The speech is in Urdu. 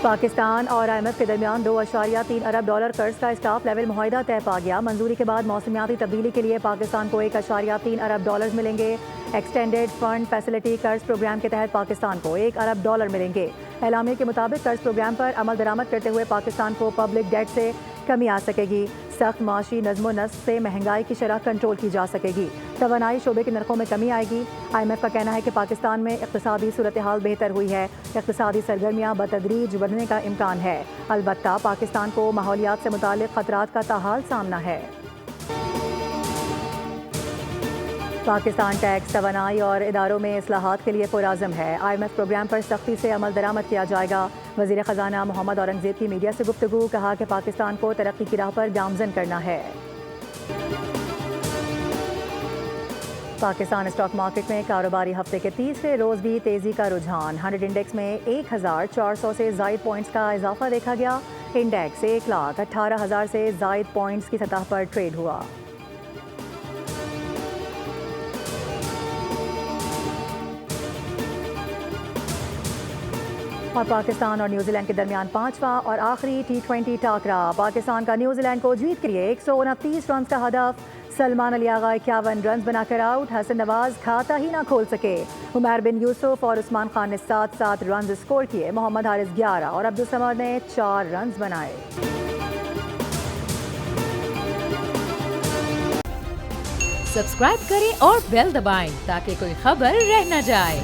پاکستان اور IMF کے درمیان $2.3 ارب قرض کا اسٹاف لیول معاہدہ طے پا گیا۔ منظوری کے بعد موسمیاتی تبدیلی کے لیے پاکستان کو $1.3 ارب ملیں گے۔ ایکسٹینڈیڈ فنڈ فیسلٹی قرض پروگرام کے تحت پاکستان کو $1 ارب ملیں گے۔ اعلامیے کے مطابق قرض پروگرام پر عمل درآمد کرتے ہوئے پاکستان کو پبلک ڈیٹ سے کمی آ سکے گی۔ سخت معاشی نظم و نسق سے مہنگائی کی شرح کنٹرول کی جا سکے گی۔ توانائی شعبے کے نرخوں میں کمی آئے گی۔ IMF کا کہنا ہے کہ پاکستان میں اقتصادی صورتحال بہتر ہوئی ہے۔ اقتصادی سرگرمیاں بتدریج بڑھنے کا امکان ہے، البتہ پاکستان کو ماحولیات سے متعلق خطرات کا تاحال سامنا ہے۔ پاکستان ٹیکس، توانائی اور اداروں میں اصلاحات کے لیے پرعزم ہے۔ IMF پروگرام پر سختی سے عمل درآمد کیا جائے گا۔ وزیر خزانہ محمد اورنگزیب کی میڈیا سے گفتگو، کہا کہ پاکستان کو ترقی کی راہ پر گامزن کرنا ہے۔ پاکستان اسٹاک مارکیٹ میں کاروباری ہفتے کے تیسرے روز بھی تیزی کا رجحان۔ 100 انڈیکس میں 1400 سے زائد پوائنٹس کا اضافہ دیکھا گیا۔ انڈیکس 1,18,000 سے زائد پوائنٹس کی سطح پر ٹریڈ ہوا۔ اور پاکستان اور نیوزی لینڈ کے درمیان 5واں اور آخری T20 ٹاکرا۔ پاکستان کا نیوزی لینڈ کو جیت کے لیے 129 رنز کا ہدف۔ سلمان علی آغا 51 رنز بنا کر آؤٹ۔ حسن نواز کھاتا ہی نہ کھول سکے۔ عمیر بن یوسف اور عثمان خان نے 7 رنز اسکور کیے۔ محمد حارث 11 اور عبدالصمد نے 4 رنز بنائے۔ سبسکرائب کریں اور بیل دبائیں تاکہ کوئی خبر رہ نہ جائے۔